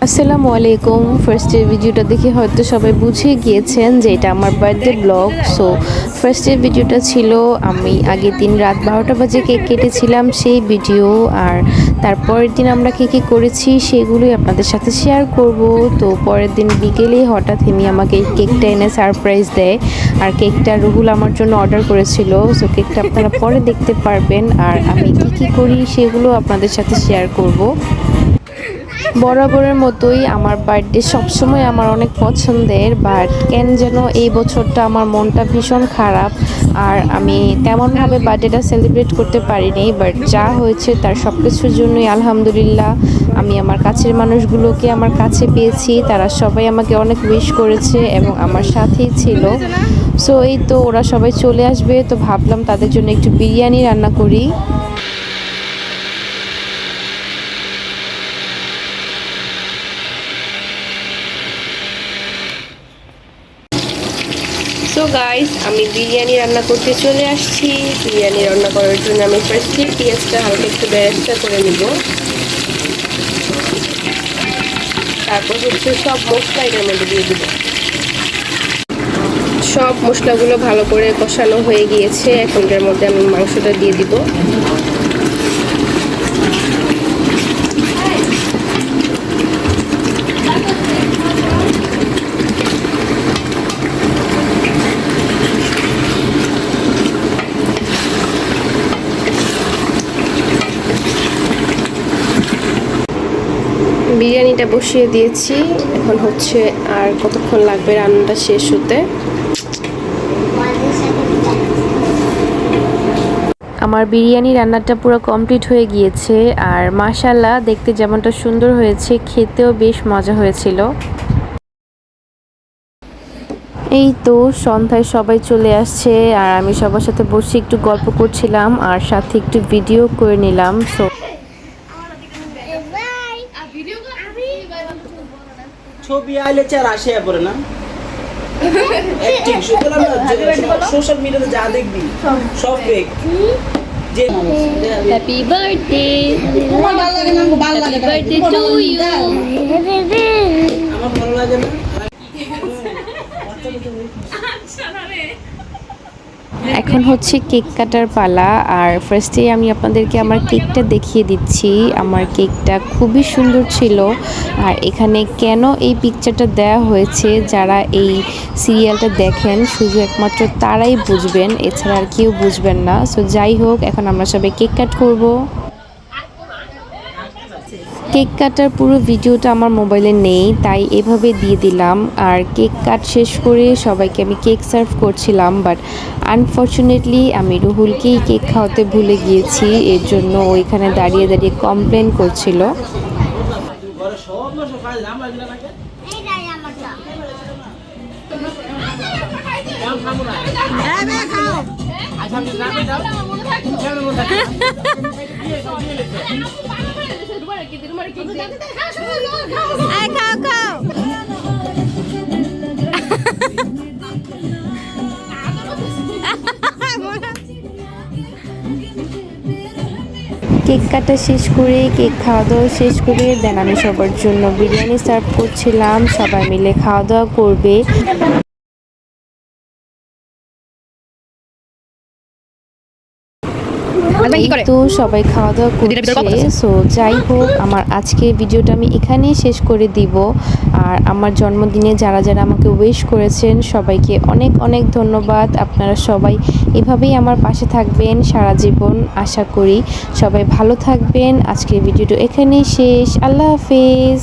আসসালামু আলাইকুম। ফার্স্টের ভিডিওটা দেখে হয়তো সবাই বুঝে গিয়েছেন যে এটা আমার বার্থডে ব্লগ। সো ফার্স্টের ভিডিওটা ছিল আমি আগের দিন রাত 12টা বাজে কেক কেটেছিলাম সেই ভিডিও, আর তারপরের দিন আমরা কী করেছি সেগুলোই আপনাদের সাথে শেয়ার করব। তো পরের দিন বিকেলেই হঠাৎ হিমি আমাকে এই কেকটা এনে সারপ্রাইজ দেয়, আর কেকটা রুহুল আমার জন্য অর্ডার করেছিল। সো কেকটা আপনারা পরে দেখতে পারবেন, আর আমি কী করি সেগুলো আপনাদের সাথে শেয়ার করব। বরাবরের মতোই আমার বার্থডে সবসময় আমার অনেক পছন্দের, বাট কেন যেন এই বছরটা আমার মনটা ভীষণ খারাপ, আর আমি তেমনভাবে বার্থডেটা সেলিব্রেট করতে পারিনি। বাট যা হয়েছে তার সব কিছুর জন্যই আলহামদুলিল্লাহ। আমি আমার কাছের মানুষগুলোকে আমার কাছে পেয়েছি, তারা সবাই আমাকে অনেক উইশ করেছে এবং আমার সাথেই ছিল। সো এই তো ওরা সবাই চলে আসবে, তো ভাবলাম তাদের জন্য একটু বিরিয়ানি রান্না করি। সো গাইস, আমি বিরিয়ানি রান্না করতে চলে আসছি। বিরিয়ানি রান্না করার জন্য আমি ফার্স্টে পেঁয়াজটা হালকা একটু বেরেস্তা করে নিব, তারপর হচ্ছে সব মশলা এর মধ্যে দিয়ে দিব। সব মশলাগুলো ভালো করে কষানো হয়ে গিয়েছে, এখন এর মধ্যে আমি মাংসটা দিয়ে দিব। বিরিয়ানিটা বসিয়ে দিয়েছি, এখন হচ্ছে আর কতক্ষণ লাগবে রান্নাটা শেষ হতে। আমার বিরিয়ানি রান্নাটা পুরো কমপ্লিট হয়ে গিয়েছে, আর মাশাআল্লাহ দেখতে যেমনটা সুন্দর হয়েছে খেতেও বেশ মজা হয়েছিল। এই তো সন্ধ্যায় সবাই চলে আসছে, আর আমি সবার সাথে বসে একটু গল্প করছিলাম আর সাথে একটু ভিডিও করে নিলাম। সো ছবি আইলে চার আসে পড়ে না অ্যাক্টিং শুধু না, সোশ্যাল মিডিয়াতে যা দেখবি সব ফেক। যে হ্যাপি বার্থডে, তোমার ভালো লাগে না? ভালো লাগে বার্থডে টু ইউ। আমার ভালো লাগে না। এখন হচ্ছে কেক কাটার পালা, আর ফার্স্টে আমি আপনাদেরকে আমার কেকটা দেখিয়ে দিচ্ছি। আমার কেকটা খুবই সুন্দর ছিল, আর এখানে কেন এই পিকচারটা দেওয়া হয়েছে যারা এই সিরিয়ালটা দেখেন শুধু একমাত্র তারাই বুঝবেন, এছাড়া আর কেউ বুঝবেন না। সো যাই হোক, এখন আমরা সবাই কেক কাট করব। কেক কাটার পুরো ভিডিওটা আমার মোবাইলে নেই, তাই এভাবে দিয়ে দিলাম। আর কেক কাট শেষ করে সবাইকে আমি কেক সার্ভ করছিলাম, বাট আনফর্চুনেটলি আমি রুহুলকেই কেক খাওয়াতে ভুলে গিয়েছি, এর জন্য ওইখানে দাঁড়িয়ে দাঁড়িয়ে কমপ্লেন করছিল। কেক কাটা শেষ করে, কেক খাওয়া দাওয়া শেষ করে দেন আমি সবার জন্য বিরিয়ানি সার্ভ করছিলাম। সবাই মিলে খাওয়া দাওয়া করবে। তো সবাই খাওয়া দাওয়া করছে। সো যাই হোক, আমার আজকে ভিডিওটা আমি এখানেই শেষ করে দিব। আর আমার জন্মদিনে যারা যারা আমাকে উইশ করেছেন সবাইকে অনেক অনেক ধন্যবাদ। আপনারা সবাই এভাবেই আমার পাশে থাকবেন সারা জীবন, আশা করি। সবাই ভালো থাকবেন। আজকের ভিডিওটা এখানেই শেষ। আল্লাহ হাফেজ।